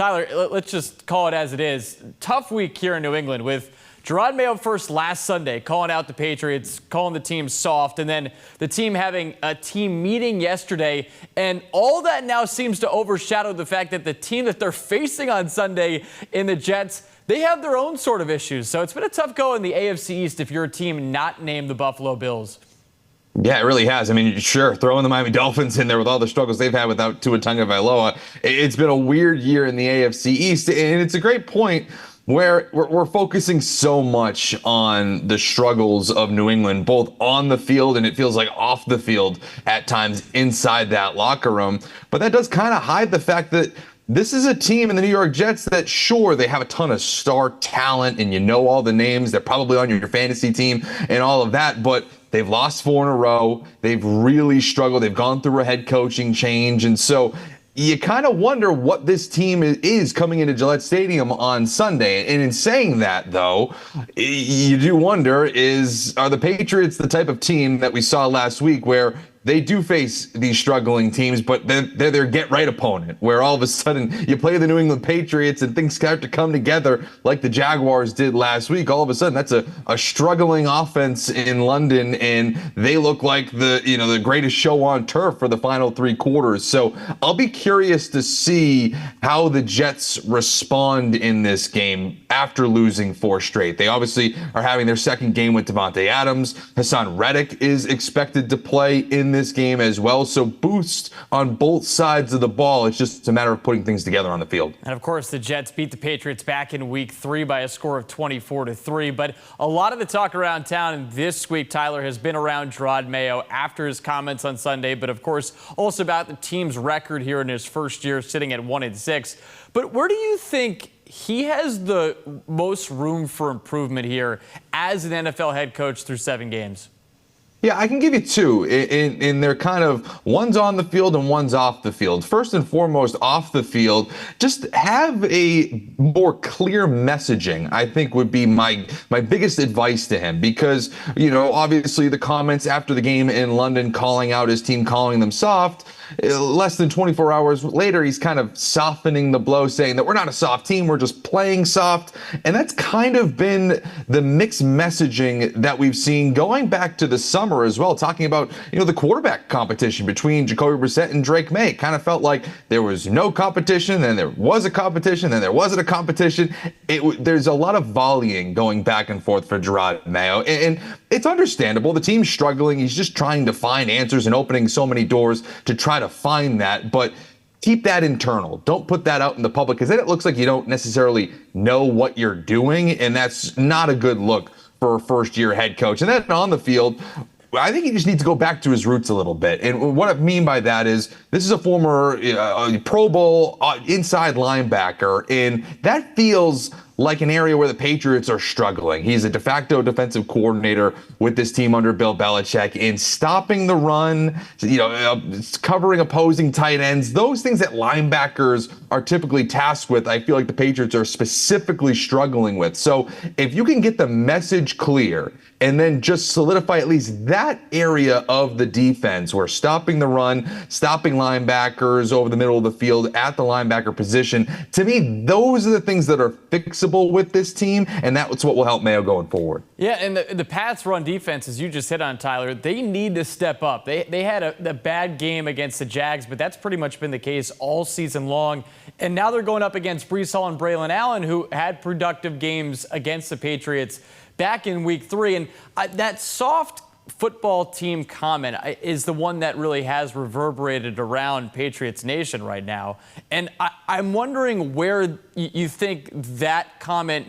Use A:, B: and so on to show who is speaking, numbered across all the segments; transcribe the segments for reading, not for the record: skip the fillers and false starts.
A: Tyler, let's just call it as it is. Tough week here in New England with Jerod Mayo first last Sunday calling out the Patriots, calling the team soft, and then the team having a team meeting yesterday. And all that now seems to overshadow the fact that the team that they're facing on Sunday in the Jets, they have their own sort of issues. So it's been a tough go in the AFC East if you're a team not named the Buffalo Bills.
B: Yeah, it really has. I mean, sure, throwing the Miami Dolphins in there with all the struggles they've had without Tua Tagovailoa. It's been a weird year in the AFC East, and it's a great point where we're focusing so much on the struggles of New England, both on the field and it feels like off the field at times inside that locker room. But that does kind of hide the fact that this is a team in the New York Jets that, sure, they have a ton of star talent and you know all the names. They're probably on your fantasy team and all of that, but they've lost 4 in a row. They've really struggled. They've gone through a head coaching change. And so you kind of wonder what this team is coming into Gillette Stadium on Sunday. And in saying that, though, you do wonder, are the Patriots the type of team that we saw last week where they do face these struggling teams, but they're their get-right opponent, where all of a sudden you play the New England Patriots and things start to come together like the Jaguars did last week. All of a sudden, that's a struggling offense in London, and they look like the greatest show on turf for the final 3 quarters. So I'll be curious to see how the Jets respond in this game after losing 4 straight. They obviously are having their second game with Devontae Adams. Hassan Reddick is expected to play in this game as well. So boost on both sides of the ball. It's just a matter of putting things together on the field.
A: And of course, the Jets beat the Patriots back in week 3 by a score of 24-3. But a lot of the talk around town this week, Tyler, has been around Jerod Mayo after his comments on Sunday. But of course, also about the team's record here in his first year, sitting at 1-6. But where do you think he has the most room for improvement here as an NFL head coach through 7 games?
B: Yeah, I can give you 2, and they're kind of, one's on the field and one's off the field. First and foremost, off the field, just have a more clear messaging, I think, would be my biggest advice to him. Because, obviously the comments after the game in London calling out his team, calling them soft, less than 24 hours later, he's kind of softening the blow, saying that we're not a soft team, we're just playing soft. And that's kind of been the mixed messaging that we've seen going back to the summer as well, talking about, the quarterback competition between Jacoby Brissett and Drake Maye. It kind of felt like there was no competition, then there was a competition, then there wasn't a competition. There's a lot of volleying going back and forth for Jerod Mayo. And it's understandable. The team's struggling. He's just trying to find answers and opening so many doors to try to find that, but keep that internal. Don't put that out in the public, because then it looks like you don't necessarily know what you're doing, and that's not a good look for a first-year head coach. And then on the field, I think he just needs to go back to his roots a little bit. And what I mean by that is this is a former Pro Bowl inside linebacker, and that feels like an area where the Patriots are struggling. He's a de facto defensive coordinator with this team under Bill Belichick, in stopping the run, covering opposing tight ends, those things that linebackers are typically tasked with. I feel like the Patriots are specifically struggling with. So if you can get the message clear and then just solidify at least that area of the defense, where stopping the run, stopping linebackers over the middle of the field at the linebacker position, to me, those are the things that are fixable with this team, and that's what will help Mayo going forward.
A: Yeah, and the Pats' run defense, as you just hit on, Tyler, they need to step up. They had a bad game against the Jags, but that's pretty much been the case all season long. And now they're going up against Breece Hall and Braylon Allen, who had productive games against the Patriots back in week 3. And that soft football team comment is the one that really has reverberated around Patriots Nation right now. And I'm wondering where you think that comment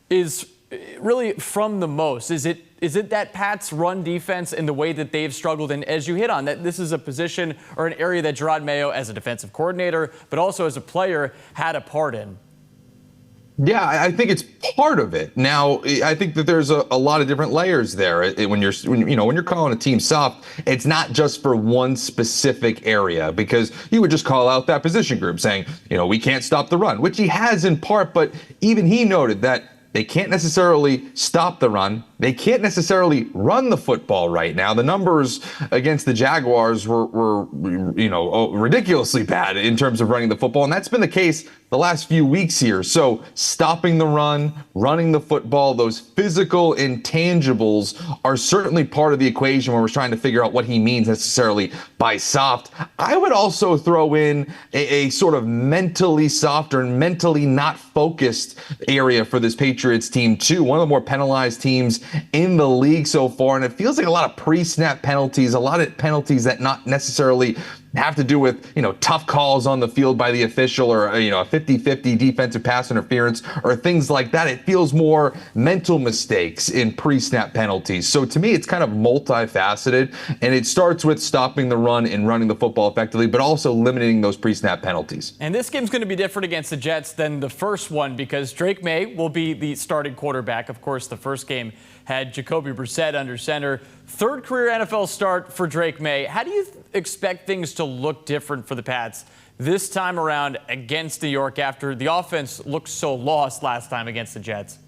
A: is really from the most. Is it that Pats run defense and the way that they've struggled? And as you hit on, that this is a position or an area that Jerod Mayo, as a defensive coordinator, but also as a player, had a part in.
B: Yeah, I think it's part of it. Now, I think that there's a lot of different layers there. When you're calling a team soft, it's not just for one specific area, because you would just call out that position group saying, we can't stop the run, which he has in part, but even he noted that they can't necessarily stop the run they can't necessarily run the football right now. The numbers against the Jaguars were ridiculously bad in terms of running the football, and that's been the case the last few weeks here. So stopping the run, running the football, those physical intangibles are certainly part of the equation when we're trying to figure out what he means necessarily by soft. I would also throw in a sort of mentally softer and mentally not focused area for this Patriots team too. One of the more penalized teams in the league so far, and it feels like a lot of pre-snap penalties, a lot of penalties that not necessarily have to do with, tough calls on the field by the official or, a 50-50 defensive pass interference or things like that. It feels more mental mistakes in pre-snap penalties. So to me, it's kind of multifaceted, and it starts with stopping the run and running the football effectively, but also limiting those pre-snap penalties.
A: And this game's going to be different against the Jets than the first one because Drake Maye will be the starting quarterback. Of course, the first game had Jacoby Brissett under center. Third career NFL start for Drake Maye. How do you expect things to look different for the Pats this time around against New York after the offense looked so lost last time against the Jets?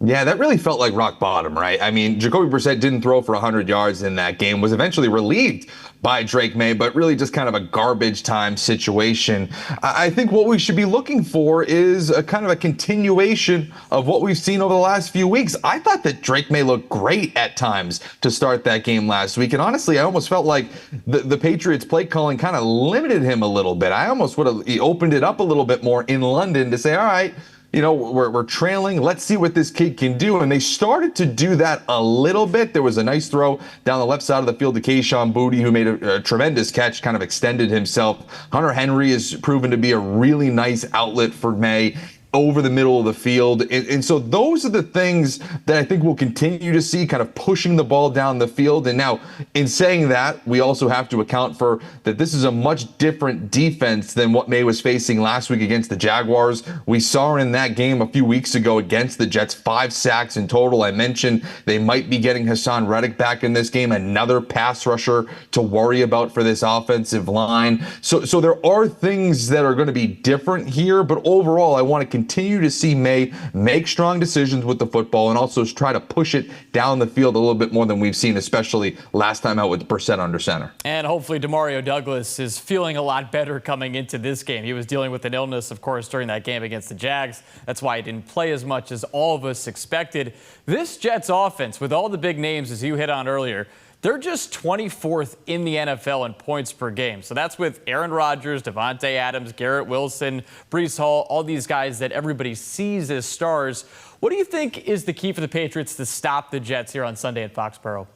B: Yeah, that really felt like rock bottom, right? I mean, Jacoby Brissett didn't throw for 100 yards in that game, was eventually relieved by Drake Maye, but really just kind of a garbage time situation. I think what we should be looking for is a kind of a continuation of what we've seen over the last few weeks. I thought that Drake Maye looked great at times to start that game last week. And honestly, I almost felt like the Patriots play calling kind of limited him a little bit. I almost would have opened it up a little bit more in London to say, all right, we're trailing. Let's see what this kid can do. And they started to do that a little bit. There was a nice throw down the left side of the field to Kayshon Boutte, who made a tremendous catch, kind of extended himself. Hunter Henry has proven to be a really nice outlet for Maye over the middle of the field. And so those are the things that I think we'll continue to see, kind of pushing the ball down the field. And now, in saying that, we also have to account for that this is a much different defense than what Maye was facing last week against the Jaguars. We saw in that game a few weeks ago against the Jets, 5 sacks in total. I mentioned they might be getting Hassan Reddick back in this game, another pass rusher to worry about for this offensive line. So there are things that are going to be different here, but overall, I want to continue to see Maye make strong decisions with the football and also try to push it down the field a little bit more than we've seen, especially last time out with Brissett under center.
A: And hopefully Demario Douglas is feeling a lot better coming into this game. He was dealing with an illness, of course, during that game against the Jags. That's why he didn't play as much as all of us expected. This Jets offense, with all the big names, as you hit on earlier, they're just 24th in the NFL in points per game. So that's with Aaron Rodgers, Devontae Adams, Garrett Wilson, Breece Hall, all these guys that everybody sees as stars. What do you think is the key for the Patriots to stop the Jets here on Sunday at Foxborough?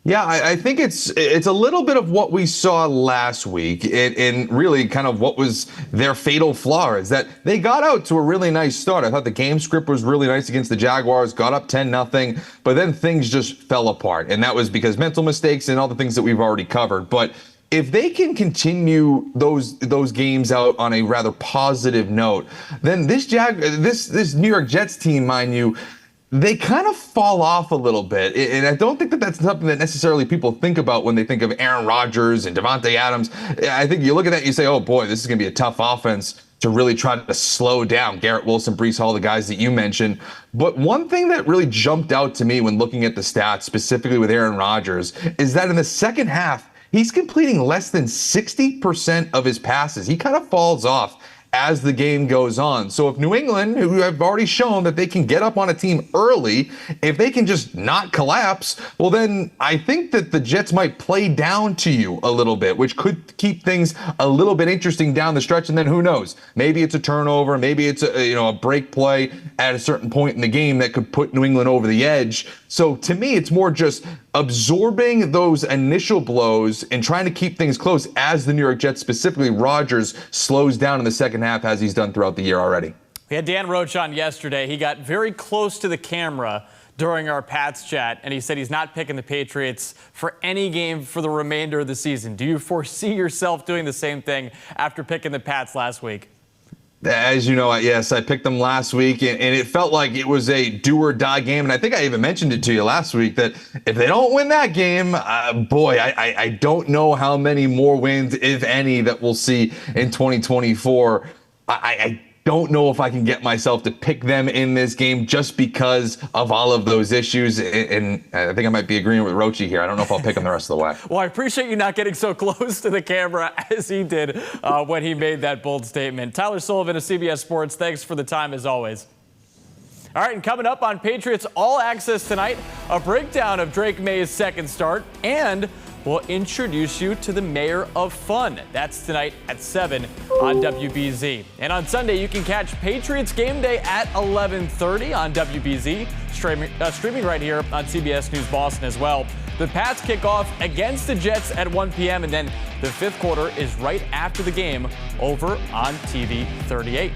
B: Yeah, I think it's a little bit of what we saw last week and really kind of what was their fatal flaw is that they got out to a really nice start. I thought the game script was really nice against the Jaguars, got up 10-0, but then things just fell apart. And that was because mental mistakes and all the things that we've already covered. But if they can continue those games out on a rather positive note, then this New York Jets team, mind you, they kind of fall off a little bit. And I don't think that that's something that necessarily people think about when they think of Aaron Rodgers and Devontae Adams. I think you look at that and you say, oh boy, this is going to be a tough offense to really try to slow down Garrett Wilson, Breece Hall, the guys that you mentioned. But one thing that really jumped out to me when looking at the stats, specifically with Aaron Rodgers, is that in the second half, he's completing less than 60% of his passes. He kind of falls off as the game goes on. So if New England, who have already shown that they can get up on a team early, if they can just not collapse, well then I think that the Jets might play down to you a little bit, which could keep things a little bit interesting down the stretch. And then who knows? Maybe it's a turnover, maybe it's a break play at a certain point in the game that could put New England over the edge. So to me, it's more just absorbing those initial blows and trying to keep things close as the New York Jets, specifically Rodgers, slows down in the second half as he's done throughout the year already.
A: We had Dan Roach on yesterday. He got very close to the camera during our Pats chat, and he said he's not picking the Patriots for any game for the remainder of the season. Do you foresee yourself doing the same thing after picking the Pats last week?
B: As you know, yes, I picked them last week, and it felt like it was a do-or-die game. And I think I even mentioned it to you last week that if they don't win that game, boy, I don't know how many more wins, if any, that we'll see in 2024. I don't know if I can get myself to pick them in this game just because of all of those issues. And I think I might be agreeing with Rochi here. I don't know if I'll pick them the rest of the way.
A: Well, I appreciate you not getting so close to the camera as he did when he made that bold statement. Tyler Sullivan of CBS Sports, thanks for the time as always. All right, and coming up on Patriots All Access tonight, a breakdown of Drake Maye's second start, and we'll introduce you to the mayor of fun. That's tonight at 7 on WBZ. And on Sunday, you can catch Patriots Game Day at 11:30 on WBZ, streaming right here on CBS News Boston as well. The Pats kick off against the Jets at 1 p.m., and then the fifth quarter is right after the game over on TV 38.